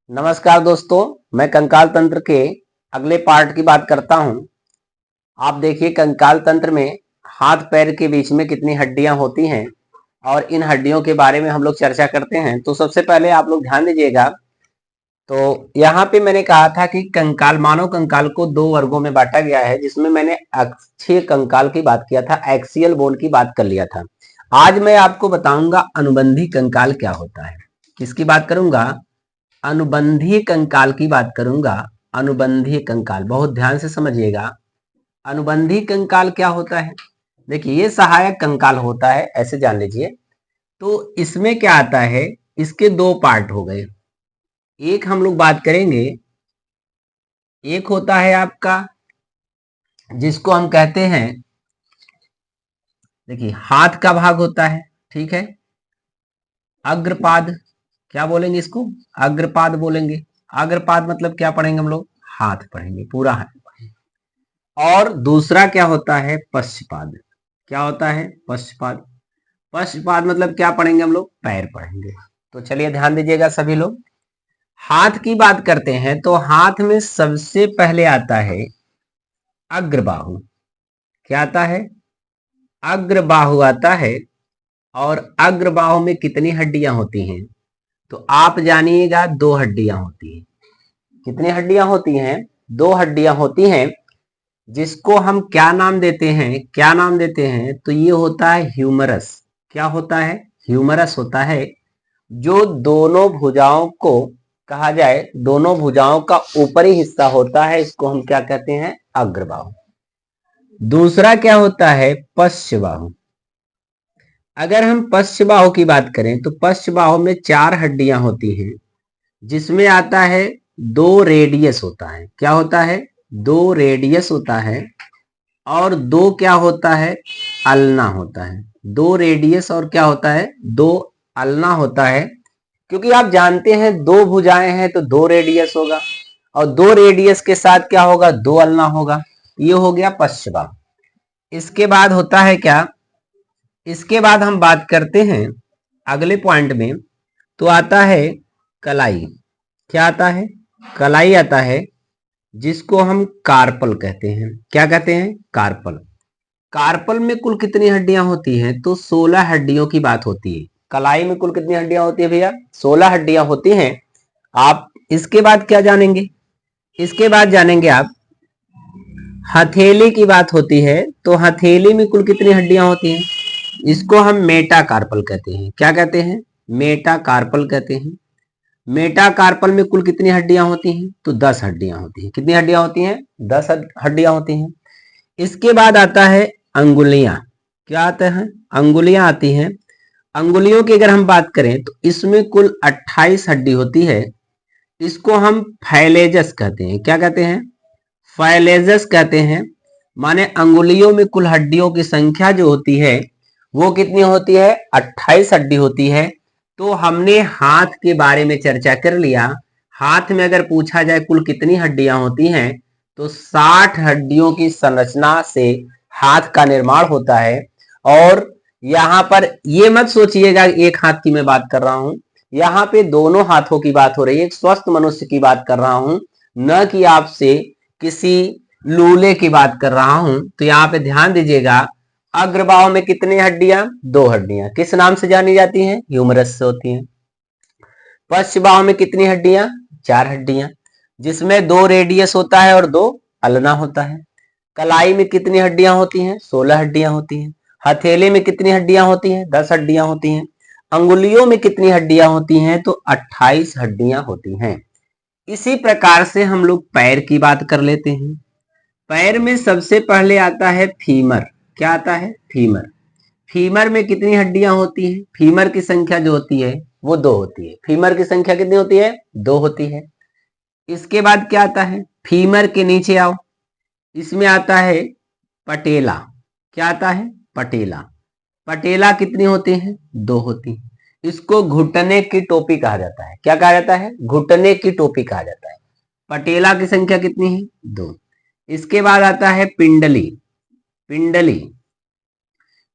नमस्कार दोस्तों, मैं कंकाल तंत्र के अगले पार्ट की बात करता हूं। आप देखिए कंकाल तंत्र में हाथ पैर के बीच में कितनी हड्डियां होती हैं और इन हड्डियों के बारे में हम लोग चर्चा करते हैं। तो सबसे पहले आप लोग ध्यान दीजिएगा। तो यहाँ पे मैंने कहा था कि कंकाल मानव कंकाल को दो वर्गों में बांटा गया है, जिसमें मैंने अक्षीय कंकाल की बात किया था, एक्सियल बोन की बात कर लिया था। आज मैं आपको बताऊंगा अनुबंधी कंकाल क्या होता है। किसकी बात करूंगा? अनुबंधीय कंकाल की बात करूंगा। अनुबंधीय कंकाल, बहुत ध्यान से समझिएगा। अनुबंधीय कंकाल क्या होता है? देखिए, ये सहायक कंकाल होता है, ऐसे जान लीजिए। तो इसमें क्या आता है, इसके दो पार्ट हो गए। एक हम लोग बात करेंगे, एक होता है आपका जिसको हम कहते हैं, देखिए हाथ का भाग होता है, ठीक है, अग्रपाद। क्या बोलेंगे इसको? अग्रपाद बोलेंगे। अग्रपाद मतलब क्या पढ़ेंगे हम लोग? हाथ पढ़ेंगे, पूरा हाथ। और दूसरा क्या होता है? पश्चपाद। क्या होता है? पश्चपाद। पश्चपाद मतलब क्या पढ़ेंगे हम लोग? पैर पढ़ेंगे। तो चलिए ध्यान दीजिएगा सभी लोग। हाथ की बात करते हैं तो हाथ में सबसे पहले आता है अग्रबाहु। क्या आता है? अग्रबाहु आता है। और अग्रबाहु में कितनी हड्डियां होती हैं? तो आप जानिएगा, दो हड्डियां होती हैं। कितनी हड्डियां होती हैं? दो हड्डियां होती हैं, जिसको हम क्या नाम देते हैं? क्या नाम देते हैं? तो ये होता है ह्यूमरस। क्या होता है? ह्यूमरस होता है। जो दोनों भुजाओं को कहा जाए, दोनों भुजाओं का ऊपरी हिस्सा होता है, इसको हम क्या कहते हैं? अग्रबाहु। दूसरा क्या होता है? पश्चबाहु। अगर हम पश्चबाहु की बात करें तो पश्चबाहु में चार हड्डियां होती हैं, जिसमें आता है दो रेडियस होता है। क्या होता है? दो रेडियस होता है। और दो क्या होता है? अल्ना होता है। दो रेडियस और क्या होता है? दो अल्ना होता है। क्योंकि आप जानते हैं दो भुजाएं हैं तो दो रेडियस होगा, और दो रेडियस के साथ क्या होगा? दो अल्ना होगा। ये हो गया पश्चबाहु। इसके बाद होता है क्या? इसके बाद हम बात करते हैं अगले पॉइंट में, तो आता है कलाई। क्या आता है? कलाई आता है, जिसको हम कार्पल कहते हैं। क्या कहते हैं? कार्पल। कार्पल में कुल कितनी हड्डियां होती हैं? तो 16 हड्डियों की बात होती है। कलाई में कुल कितनी हड्डियां होती है भैया? 16 हड्डियां होती हैं। आप इसके बाद क्या जानेंगे? इसके बाद जानेंगे आप हथेली की बात होती है। तो हथेली में कुल कितनी हड्डियां होती हैं? इसको हम मेटाकार्पल कहते हैं। क्या कहते हैं? मेटाकार्पल कहते हैं। मेटाकार्पल में कुल कितनी हड्डियां होती हैं? तो 10 हड्डियां होती हैं। कितनी हड्डियां होती हैं? 10 हड्डियां होती हैं। इसके बाद आता है अंगुलियां। क्या आता है? अंगुलियां आती हैं। अंगुलियों की अगर हम बात करें तो इसमें कुल 28 हड्डी होती है। इसको हम फाइलेजस कहते हैं। क्या कहते हैं? फाइलेजस कहते हैं। माने अंगुलियों में कुल हड्डियों की संख्या जो होती है वो कितनी होती है? 28 हड्डी होती है। तो हमने हाथ के बारे में चर्चा कर लिया। हाथ में अगर पूछा जाए कुल कितनी हड्डियां होती हैं, तो 60 हड्डियों की संरचना से हाथ का निर्माण होता है। और यहाँ पर ये मत सोचिएगा एक हाथ की मैं बात कर रहा हूं, यहाँ पे दोनों हाथों की बात हो रही है। एक स्वस्थ मनुष्य की बात कर रहा हूं, न कि आपसे किसी लूले की बात कर रहा हूं। तो यहाँ पे ध्यान दीजिएगा, अग्रबाहु में कितनी हड्डियां? दो हड्डियां। किस नाम से जानी जाती हैं? ह्यूमरस से होती हैं। पश्चबाहु में कितनी हड्डियां? चार हड्डियां, जिसमें दो रेडियस होता है और दो अल्ना होता है। कलाई में कितनी हड्डियां होती हैं? 16 हड्डियां होती हैं। हथेली में कितनी हड्डियां होती हैं? 10 हड्डियां होती हैं। अंगुलियों में कितनी हड्डियां होती हैं? तो 28 हड्डियां होती हैं। इसी प्रकार से हम लोग पैर की बात कर लेते हैं। पैर में सबसे पहले आता है फीमर। क्या आता है? फीमर। फीमर में कितनी हड्डियां होती हैं? फीमर की संख्या जो होती है वो दो होती है। फीमर की संख्या कितनी होती है? दो होती है। इसके बाद क्या आता है? फीमर के नीचे आओ, इसमें आता है पटेला। क्या आता है? पटेला। पटेला कितनी होती हैं? दो होती हैं। इसको घुटने की टोपी कहा जाता है। क्या कहा जाता है? घुटने की टोपी कहा जाता है। पटेला की संख्या कितनी है? दो। इसके बाद आता है पिंडली। पिंडली।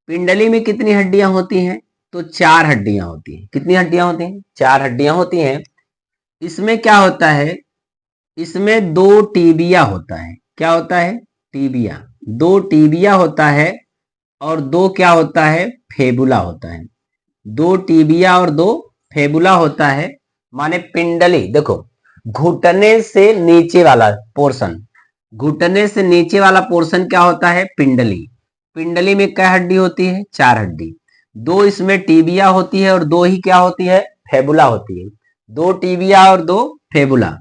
पिंडली में कितनी हड्डियां होती हैं? तो चार हड्डियां होती हैं। कितनी हड्डियां होती हैं? चार हड्डियां होती हैं। इसमें क्या होता है, इसमें दो टीबिया होता है। क्या होता है, टीबिया, दो टीबिया होता है और दो क्या होता है, फेबुला होता है। दो टीबिया और दो फेबुला होता है, माने पिंडली। देखो, घुटने से नीचे वाला पोर्शन, घुटने से नीचे वाला पोर्शन क्या होता है, पिंडली। पिंडली में क्या हड्डी होती है, चार हड्डी। दो इसमें टीबिया होती है और दो ही क्या होती है, फेबुला होती है। दो टीबिया और दो फेबुला।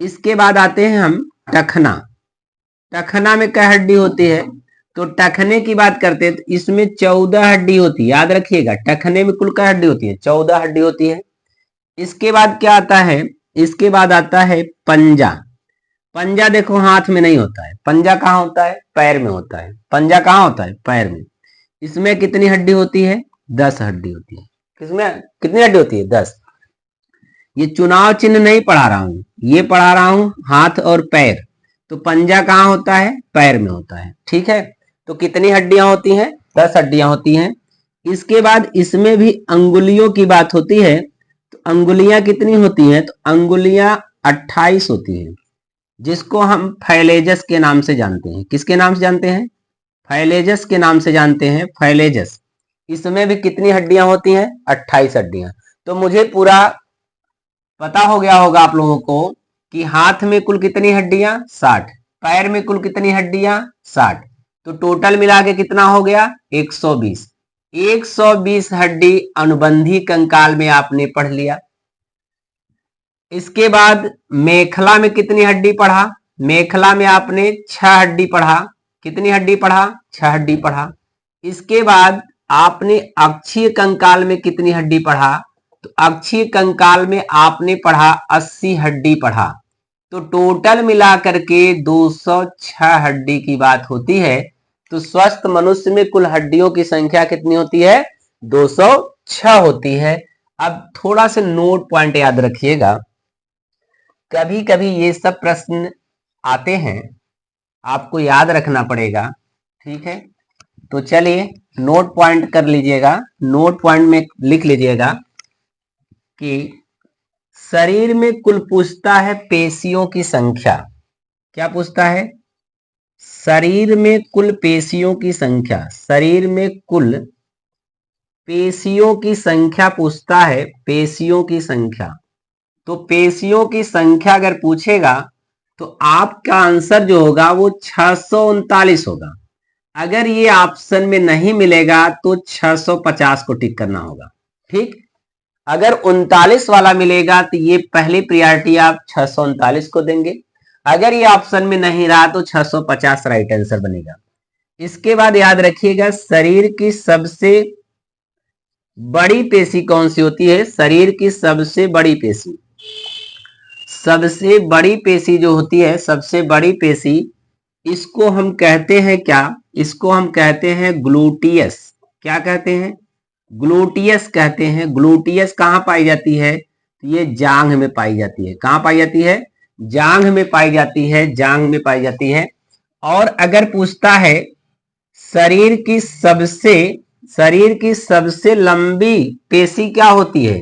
इसके बाद आते हैं हम टखना। टखना में क्या हड्डी होती है, तो टखने की बात करते हैं तो इसमें 14 हड्डी होती है। याद रखिएगा, टखने में कुल क्या हड्डी होती है, 14 हड्डी होती है। इसके बाद क्या आता है, इसके बाद आता है पंजा। पंजा देखो हाथ में नहीं होता है, पंजा कहाँ होता है, पैर में होता है। पंजा कहाँ होता है, पैर में। इसमें कितनी हड्डी होती है, 10 हड्डी होती है। किसमें कितनी हड्डी होती है, 10। ये चुनाव चिन्ह नहीं पढ़ा रहा हूं, ये पढ़ा रहा हूं हाथ और पैर। तो पंजा कहाँ होता है, पैर में होता है। ठीक है, तो कितनी हड्डियां होती हैं, 10 हड्डियां होती हैं। इसके बाद इसमें भी अंगुलियों की बात होती है, तो अंगुलियां कितनी होती हैं, तो अंगुलियां 28 होती हैं, जिसको हम फाइलेजस के नाम से जानते हैं। किसके नाम से जानते हैं, फाइलेजस के नाम से जानते हैं, फाइलेजस। इसमें भी कितनी हड्डियां होती हैं, 28 हड्डियां। तो मुझे पूरा पता हो गया होगा आप लोगों को कि हाथ में कुल कितनी हड्डियां, 60। पैर में कुल कितनी हड्डियां, 60। तो टोटल मिला के कितना हो गया, 120। 120 हड्डी अनुबंधी कंकाल में आपने पढ़ लिया। इसके बाद मेखला में कितनी हड्डी पढ़ा, मेखला में आपने 6 हड्डी पढ़ा। कितनी हड्डी पढ़ा, 6 हड्डी पढ़ा। इसके बाद आपने अक्षीय कंकाल में कितनी हड्डी पढ़ा, तो अक्षीय कंकाल में आपने पढ़ा 80 हड्डी पढ़ा। तो टोटल मिलाकर के 206 हड्डी की बात होती है। तो स्वस्थ मनुष्य में कुल हड्डियों की संख्या कितनी होती है, 206 होती है। अब थोड़ा सा नोट पॉइंट याद रखिएगा, कभी कभी ये सब प्रश्न आते हैं, आपको याद रखना पड़ेगा। ठीक है, तो चलिए नोट पॉइंट कर लीजिएगा। नोट पॉइंट में लिख लीजिएगा कि शरीर में कुल पूछता है पेशियों की संख्या। क्या पूछता है, शरीर में कुल पेशियों की संख्या। शरीर में कुल पेशियों की संख्या पूछता है, पेशियों की संख्या। तो पेशियों की संख्या अगर पूछेगा तो आपका आंसर जो होगा वो 639 होगा। अगर ये ऑप्शन में नहीं मिलेगा तो 650 को टिक करना होगा। ठीक, अगर 39 वाला मिलेगा तो ये पहली प्रायोरिटी आप 639 को देंगे। अगर ये ऑप्शन में नहीं रहा तो 650 राइट आंसर बनेगा। इसके बाद याद रखिएगा, शरीर की सबसे बड़ी पेशी कौन सी होती है, शरीर की सबसे बड़ी पेशी, सबसे बड़ी पेशी जो होती है, सबसे बड़ी पेशी, इसको हम कहते हैं क्या, इसको हम कहते हैं ग्लूटियस। क्या कहते हैं, ग्लूटियस कहते हैं। ग्लूटियस कहाँ पाई जाती है, ये जांघ में पाई जाती है। कहाँ पाई जाती है, जांघ में पाई जाती है, जांघ में पाई जाती है। और अगर पूछता है शरीर की सबसे लंबी पेशी क्या होती है,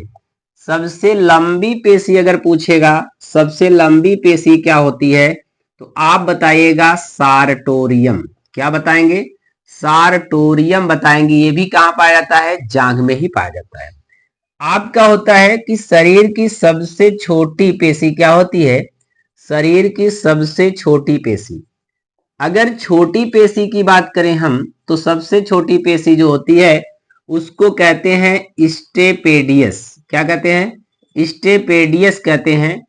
सबसे लंबी पेशी अगर पूछेगा, सबसे लंबी पेशी क्या होती है, तो आप बताइएगा सारटोरियम। क्या बताएंगे, सारटोरियम बताएंगे। ये भी कहां पाया जाता है, जांघ में ही पाया जाता है। आपका होता है कि शरीर की सबसे छोटी पेशी क्या होती है, शरीर की सबसे छोटी पेशी। अगर छोटी पेशी की बात करें हम, तो सबसे छोटी पेशी जो होती है उसको कहते हैं स्टेपेडियस। क्या कहते हैं, स्टेपेडियस कहते हैं,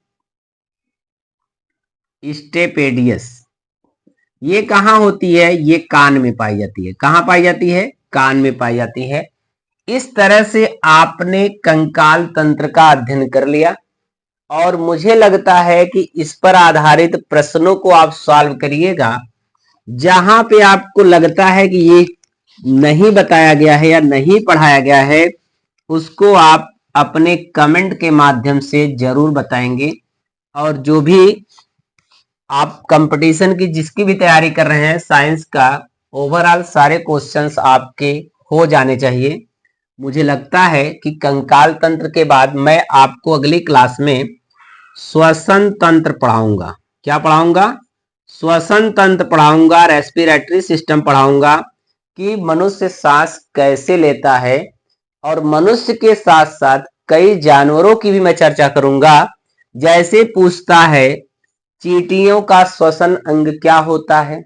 स्टेपेडियस। ये कहाँ होती है, ये कान में पाई जाती है। कहाँ पाई जाती है, कान में पाई जाती है। इस तरह से आपने कंकाल तंत्र का अध्ययन कर लिया और मुझे लगता है कि इस पर आधारित प्रश्नों को आप सॉल्व करिएगा। जहां पे आपको लगता है कि ये नहीं बताया गया है या नहीं पढ़ाया गया है, उसको आप अपने कमेंट के माध्यम से जरूर बताएंगे। और जो भी आप कंपटीशन की जिसकी भी तैयारी कर रहे हैं साइंस का, ओवरऑल सारे क्वेश्चंस आपके हो जाने चाहिए। मुझे लगता है कि कंकाल तंत्र के बाद मैं आपको अगली क्लास में श्वसन तंत्र पढ़ाऊंगा। क्या पढ़ाऊंगा? श्वसन तंत्र पढ़ाऊंगा, रेस्पिरेटरी सिस्टम पढ़ाऊंगा कि मनुष्य सांस कैसे लेता है, और मनुष्य के साथ साथ कई जानवरों की भी मैं चर्चा करूंगा। जैसे पूछता है चींटियों का श्वसन अंग क्या होता है,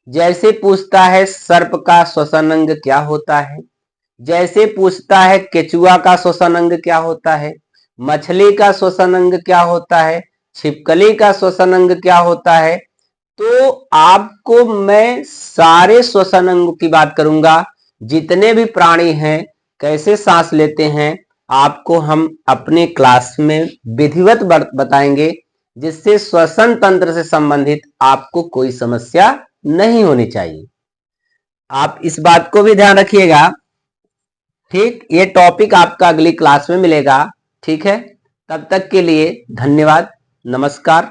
जैसे पूछता है सर्प का श्वसन अंग क्या होता है, जैसे पूछता है केचुआ का श्वसन अंग क्या होता है, मछली का श्वसन अंग क्या होता है, छिपकली का श्वसन अंग क्या होता है। तो आपको मैं सारे श्वसन अंगों की बात करूंगा, जितने भी प्राणी हैं कैसे सांस लेते हैं, आपको हम अपने क्लास में विधिवत बताएंगे, जिससे श्वसन तंत्र से संबंधित आपको कोई समस्या नहीं होनी चाहिए। आप इस बात को भी ध्यान रखिएगा। ठीक, ये टॉपिक आपका अगली क्लास में मिलेगा। ठीक है, तब तक के लिए धन्यवाद, नमस्कार।